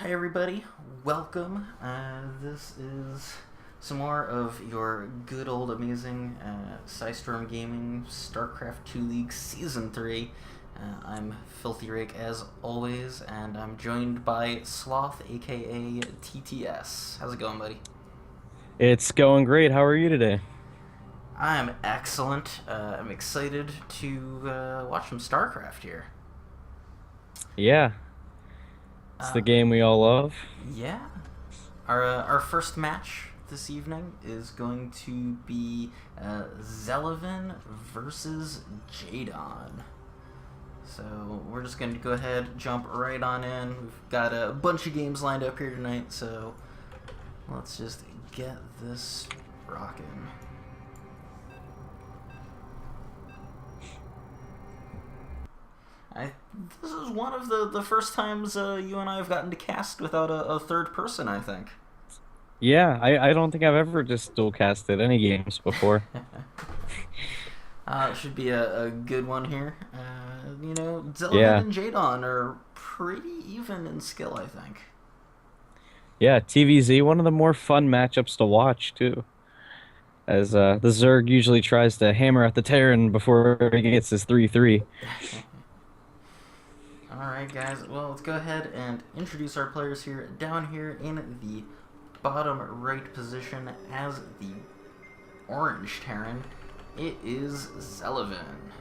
Hey everybody, welcome. This is some more of your good old amazing PSIStorm Gaming Starcraft 2 League Season 3. I'm Filthy Rake as always, and I'm joined by Sloth, aka TTS. How's it going, buddy? It's going great. How are you today? I'm excellent. I'm excited to watch some Starcraft here. Yeah, it's Uh, the game we all love. yeah, our first match this evening is going to be Zelevin versus JDON. So we're just going to go ahead, jump right on in. We've got a bunch of games lined up here tonight, so let's just get this rocking. This is one of the first times you and I have gotten to cast without a third person, I think. Yeah, I don't think I've ever just dual casted any games before. It should be a good one here. Zelevin Yeah, and JDON are pretty even in skill, I think. yeah, TVZ, one of the more fun matchups to watch too. As the Zerg usually tries to hammer at the Terran before he gets his 3-3. Alright, guys, well, let's go ahead and introduce our players here. Down here in the bottom right position as the orange Terran, it is Zelevin.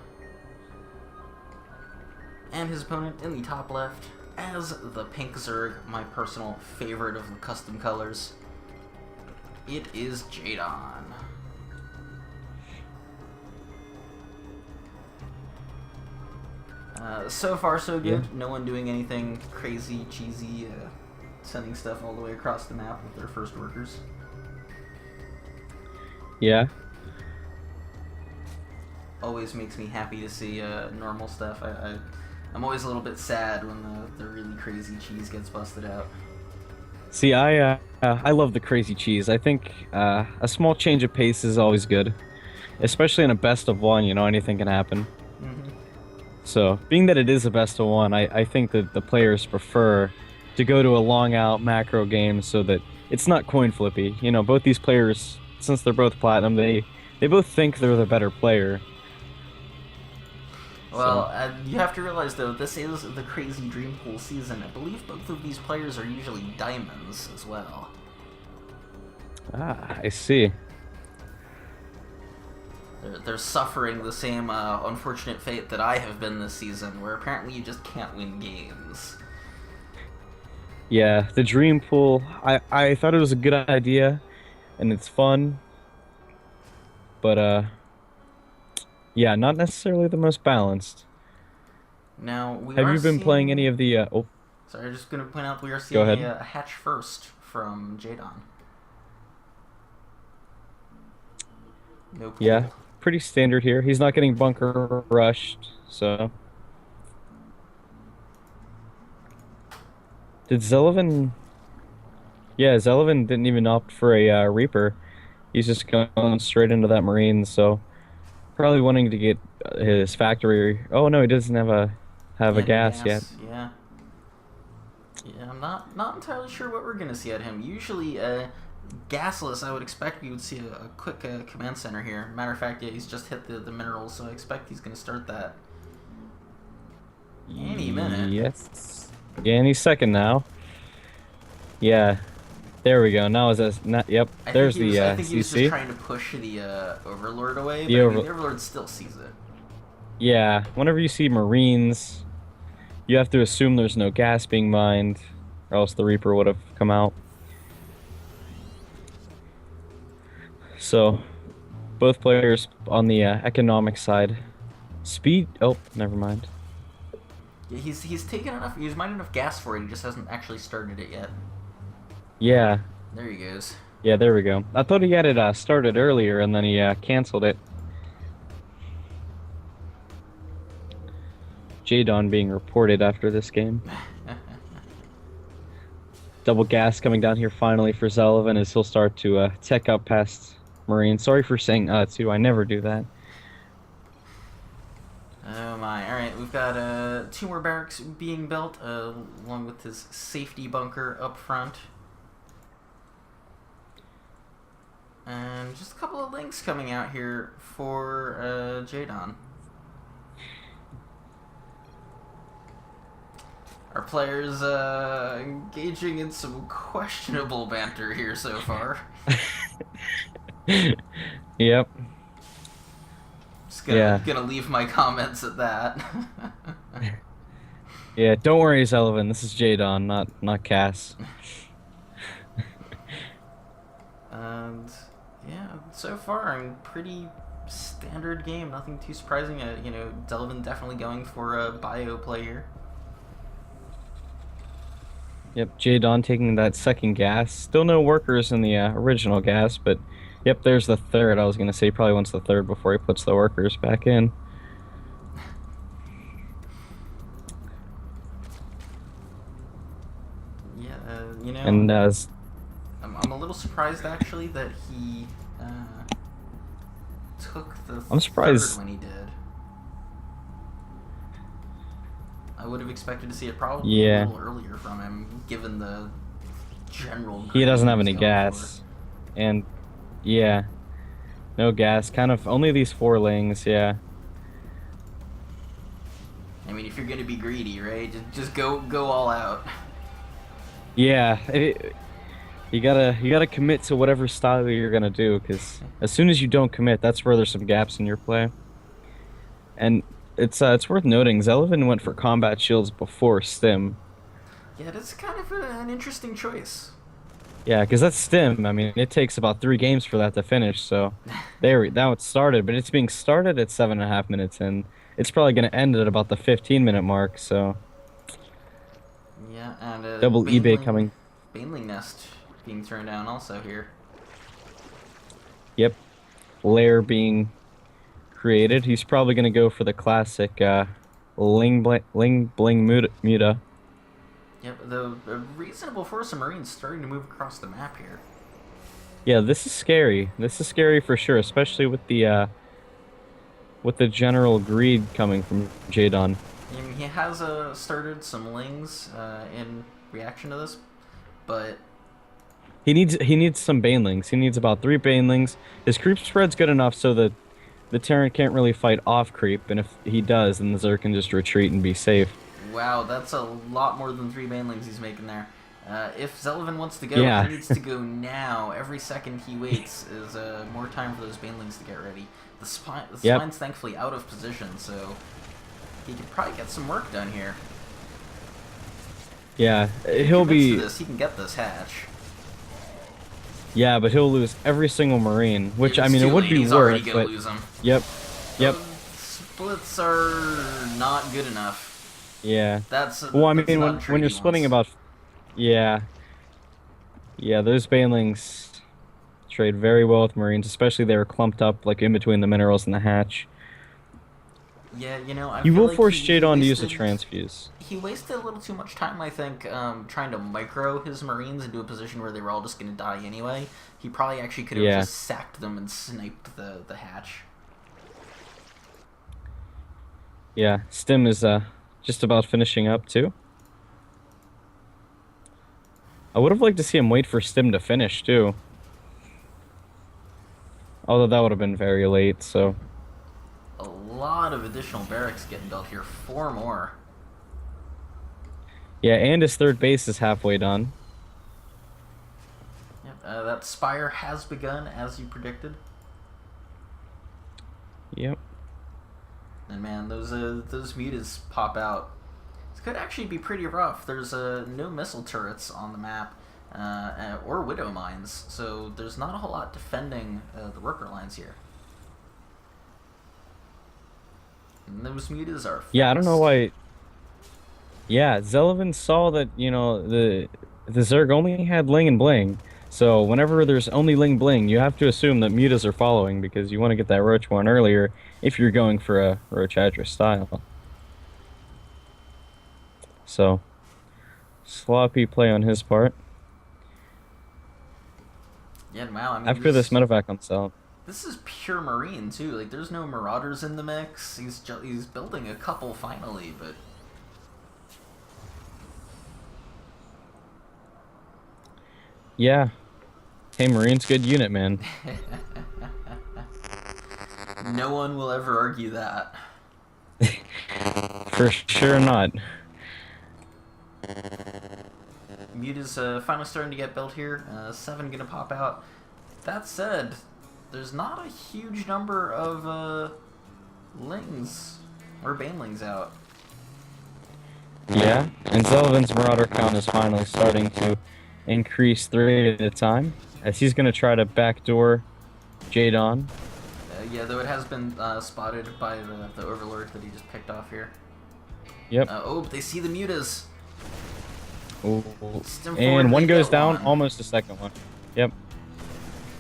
And his opponent in the top left as the pink Zerg, my personal favorite of the custom colors, it is JDON. So far, so good. Yeah, No one doing anything crazy, cheesy, sending stuff all the way across the map with their first workers. yeah, Always makes me happy to see normal stuff. I'm always a little bit sad when the really crazy cheese gets busted out. See, I love the crazy cheese. I think a small change of pace is always good, especially in a best of one. You know, anything can happen. Hmm. So, being that it is a best of one, I think that the players prefer to go to a long out macro game so that it's not coin flippy. You know, both these players, since they're both platinum, they both think they're the better player. Well, So, you have to realize, though, this is the crazy Dream Pool season. I believe both of these players are usually diamonds as well. I see. They're suffering the same unfortunate fate that I have been this season, where apparently you just can't win games. Yeah, the dream pool. I thought it was a good idea, and it's fun, but yeah, not necessarily the most balanced. Now, we Have are you been playing any seeing... of the? Oh, Sorry, I'm just going to point out we are go seeing ahead. a hatch first from JDON. No Yeah, pool. pretty standard here. He's not getting bunker rushed, so. Did Zelevin? Yeah, Zelevin didn't even opt for a Reaper. He's just going straight into that Marine, so probably wanting to get his factory. Oh no, he doesn't have a And gas yet. gas, yeah. Yeah, I'm not entirely sure what we're going to see at him. Usually, gasless, I would expect we would see a quick command center here. Matter of fact, yeah, he's just hit the minerals, so I expect he's going to start that any minute. Yes. Yeah, and he's second now. Yeah, there we go. Now is that? Not, yep. There's the I think he was just CC. trying to push the Overlord away, The but I mean, over. the Overlord still sees it. Yeah. Whenever you see Marines, you have to assume there's no gas being mined, or else the Reaper would have come out. So, both players on the economic side. Speed. Oh, never mind. Yeah, he's taken enough, he's mined enough gas for it, he just hasn't actually started it yet. Yeah. There he goes. Yeah. There we go. I thought he had it started earlier, and then he canceled it. JDON being reported after this game. Double gas coming down here finally for Zelevin as he'll start to tech up past Marine. Sorry for saying too. I never do that. Oh my! All right, we've got two more barracks being built, along with his safety bunker up front, and just a couple of links coming out here for JDON. Our players engaging in some questionable banter here so far. Yep. Just Yeah. gonna leave my comments at that. Yeah. Don't worry, Zelevin. This is JDON, not Cass. And yeah, so far I'm pretty standard game, nothing too surprising. Zelevin definitely going for a bio play here. Yep. JDON taking that second gas. Still no workers in the original gas, but yep. There's the third. I was gonna say he probably wants the third before he puts the workers back in. Yeah, And I'm a little surprised actually that he took the I'm surprised. third when he did. I would have expected to see it probably Yeah. a little earlier from him, given the general. He doesn't have he's any going gas, and yeah, no gas. Kind of only these four lings. Yeah. I mean, if you're gonna be greedy, right? Just go all out. Yeah. You gotta commit to whatever style you're gonna do, because as soon as you don't commit, that's where there's some gaps in your play. And it's worth noting, Zelevin went for combat shields before stim. Yeah, that's kind of an interesting choice. Yeah, because that's stim. I mean, it takes about 3 games for that to finish. So now it's started, but it's being started at 7.5 minutes in. It's probably gonna end at about the 15-minute mark. So Yeah, and double eBay coming. Baneling nest being thrown down also here. Yep, lair being created. He's probably gonna go for the classic ling bling muta. Yep, the reasonable force of Marines starting to move across the map here. Yeah, this is scary. This is scary for sure, especially with the general greed coming from JDON. I mean, he has started some lings in reaction to this, but He needs some banelings. He needs about 3 banelings. His creep spread's good enough so that the Terran can't really fight off creep, and if he does, then the Zerg can just retreat and be safe. wow, that's a lot more than 3 banelings he's making there. If Zelevin wants to go, Yeah. he needs to go now. Every second he waits is more time for those banelings to get ready. The spine's thankfully out of position, so he could probably get some work done here. Yeah, If he'll he commits be. to this, he can get this hatch. Yeah, but he'll lose every single Marine, which If I it's mean too it would late, be he's already worth. gonna But lose him. yep. Splits are not good enough. Yeah. That's Well, I that's mean not when trade you're he splitting wants. about. Yeah. Yeah, those banelings trade very well with Marines, especially they were clumped up like in between the minerals and the hatch. Yeah, I You feel will like force he JDON to use a wasted transfuse. he wasted a little too much time, I think, trying to micro his Marines into a position where they were all just going to die anyway. He probably actually could have Yeah. just sacked them and sniped the hatch. Yeah, Stim is just about finishing up too. I would have liked to see him wait for Stim to finish too. Although that would have been very late, so A lot of additional barracks getting built here. 4 more. yeah, and his third base is halfway done. Yep, that spire has begun, as you predicted. Yep. And man, those mutas pop out. This could actually be pretty rough. There's no missile turrets on the map, or widow mines, so there's not a whole lot defending the worker lines here. And those mutas are fast. Yeah, I don't know why. Yeah, Zelevin saw that, the Zerg only had Ling and Bling. So whenever there's only Ling Bling, you have to assume that mutas are following because you want to get that Roach one earlier if you're going for a Roach Hydra style. So, sloppy play on his part. Yeah, wow. I mean, After this medevac on Cell. This is pure Marine too. Like, there's no Marauders in the mix. He's building a couple finally, but Yeah. Hey, Marine's good unit, man. no one will ever argue that. For sure not. Mute is finally starting to get built here. 7 gonna pop out. That said, there's not a huge number of lings or banelings out. Yeah, and Zelevin's Marauder count is finally starting to increase 3 at a time, as he's going to try to backdoor JDON. Yeah, though it has been spotted by the Overlord that he just picked off here. Yep. Oh, they see the mutas. Ooh. Stim And forward, one they goes get down, one. almost a second one. Yep.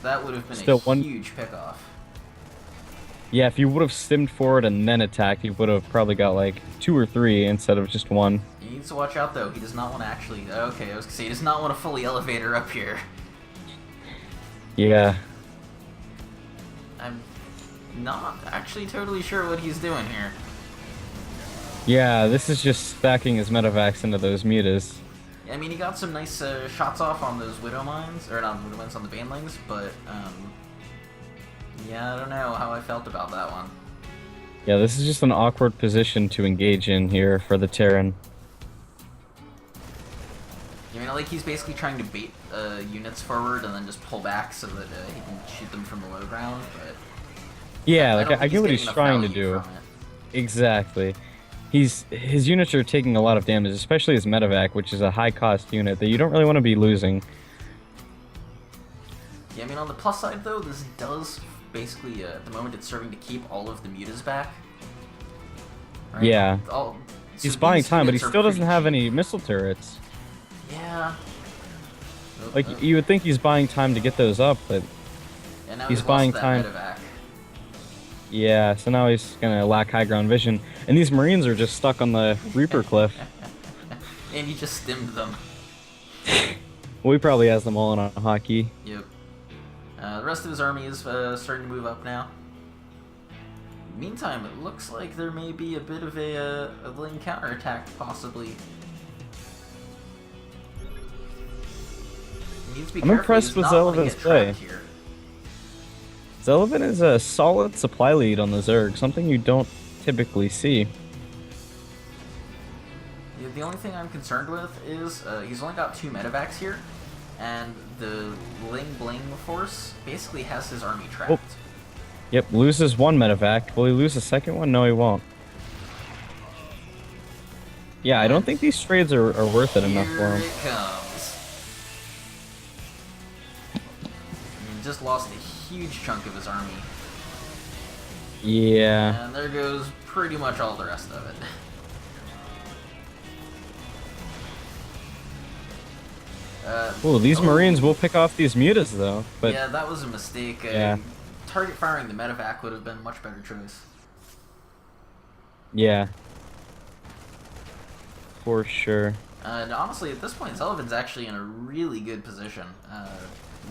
That would have been Still a one. huge pickoff. Yeah, if you would have stimmed forward and then attacked, he would have probably got like 2 or 3 instead of just 1. He needs to watch out though. He does not want to actually. Okay, I was gonna say he does not want to fully elevator up here. Yeah. I'm not actually totally sure what he's doing here. Yeah, this is just stacking his medevacs into those mutas. I mean, he got some nice shots off on those Widow Mines, or not Widow Mines, on the Banelings, but yeah, I don't know how I felt about that one. Yeah, this is just an awkward position to engage in here for the Terran. I mean, like he's basically trying to bait units forward and then just pull back so that he can shoot them from the low ground, but Yeah, I like don't I think get what he's he's getting trying to enough do. value from it. Exactly. His units are taking a lot of damage, especially his medevac, which is a high cost unit that you don't really want to be losing. Yeah, I mean, on the plus side though, this does basically at the moment it's serving to keep all of the mutas back. Right? Yeah. So He's buying these time, but he units are still doesn't pretty have cheap. any missile turrets. Yeah. Oh, Like, oh. you would think he's buying time to get those up, but And now he's lost buying that time. medevac. Yeah, so now he's gonna lack high ground vision. And these Marines are just stuck on the Reaper cliff. And he just stimmed them. Well, he probably has them all in a hotkey. Yep. The rest of his army is starting to move up now. Meantime, it looks like there may be a bit of a Ling counterattack, possibly. He needs to be I'm careful. impressed He's with not gonna Zelevin's get play. trapped here. Zelevin is a solid supply lead on the Zerg, something you don't typically see. Yeah, the only thing I'm concerned with is he's only got 2 medevacs here, and the Ling Bling force basically has his army trapped. Oh. Yep, loses 1 medevac. Will he lose a second one? No, he won't. Yeah, I don't think these trades are worth it enough for Here him. it comes. He just lost a huge chunk of his army. Yeah. And there goes pretty much all the rest of it. Ooh, these Marines will pick off these mutas though, but yeah, that was a mistake. Yeah. Target firing the medevac would have been a much better choice. yeah. For sure. And honestly, at this point, Zelevin's actually in a really good position.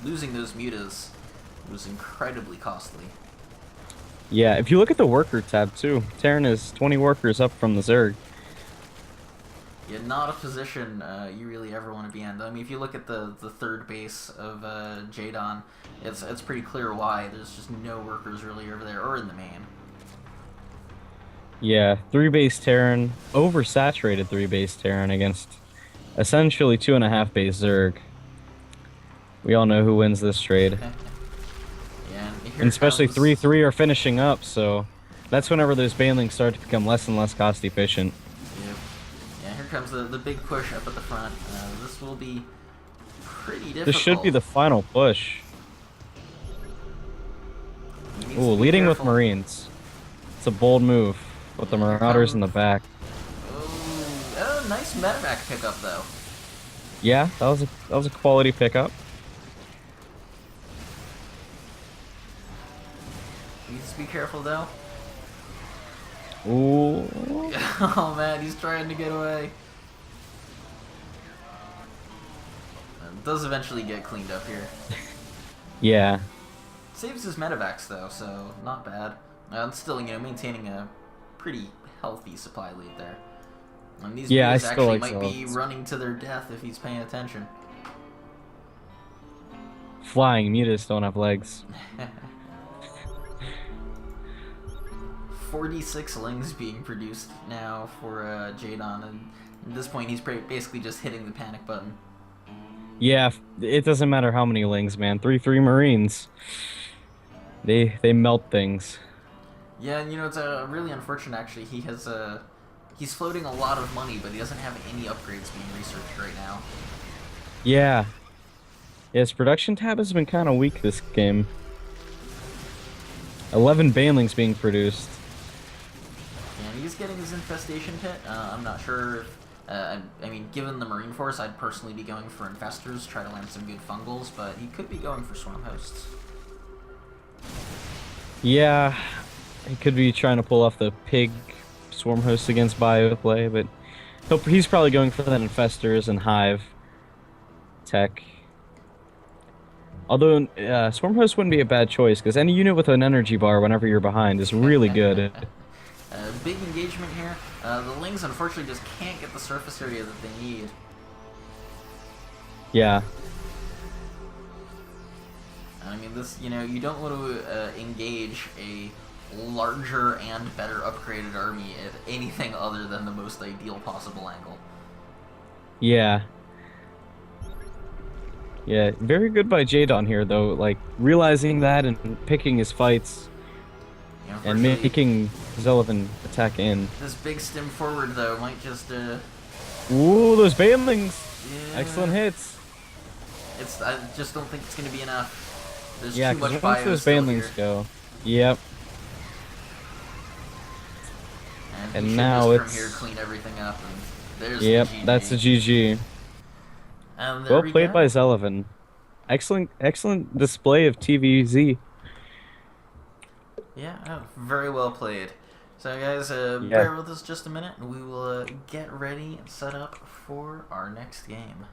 Losing those mutas was incredibly costly. Yeah, if you look at the worker tab too, Terran is 20 workers up from the Zerg. Yeah, not a position you really ever want to be in. I mean, if you look at the third base of JDON, it's pretty clear why. There's just no workers really over there or in the main. Yeah, 3-base Terran, oversaturated 3-base Terran against essentially 2.5 base Zerg. We all know who wins this trade. Yeah, And especially comes- 3-3 are finishing up, so that's whenever those banelings start to become less and less cost efficient. Yep. Yeah, here comes the big push up at the front. This will be pretty difficult. This should be the final push. He needs Ooh, to be leading with careful. Marines. It's a bold move with the Marauders in the back. Oh, nice medevac pickup though. Yeah, that was a quality pickup. Needs to be careful though. Ooh. Oh man, he's trying to get away. It does eventually get cleaned up here. Yeah. Saves his medevacs though, so not bad. Still, maintaining a pretty healthy supply lead there. And these Yeah, I mutas still actually like might be Zelevin. running to their death if he's paying attention. Flying mutas don't have legs. 46 lings being produced now for JDON, and at this point he's basically just hitting the panic button. Yeah, it doesn't matter how many lings, man. 3-3 Marines. They melt things. Yeah, and it's really unfortunate actually. He's floating a lot of money, but he doesn't have any upgrades being researched right now. Yeah. Yeah, his production tab has been kind of weak this game. 11 banelings being produced. And he's getting his infestation hit. I'm not sure if... I mean, given the Marine Force, I'd personally be going for infestors, try to land some good fungals, but he could be going for swarm hosts. Yeah, he could be trying to pull off the pig swarm host against bioplay, but he's probably going for that infestors and hive tech. Although swarm host wouldn't be a bad choice because any unit with an energy bar whenever you're behind is really good. Big engagement here. The Lings unfortunately just can't get the surface area that they need. Yeah. I mean, this, you don't want to engage a larger and better upgraded army at anything other than the most ideal possible angle. Yeah. Yeah, very good by JDON here, though, like, realizing that and picking his fights and making Zelevin attack in. This big stim forward, though, might just, Ooh, those banelings! Yeah. Excellent hits. I just don't think it's going to be enough. There's Yeah, too much once bio those still banelings here. go. Yep. And he now should it's... just from here clean everything up, and there's Yep, the GG. that's the GG. There Well we played go. by Zelevin. Excellent display of TVZ. Yeah, very well played. So guys, bear with us just a minute, and we will get ready and set up for our next game.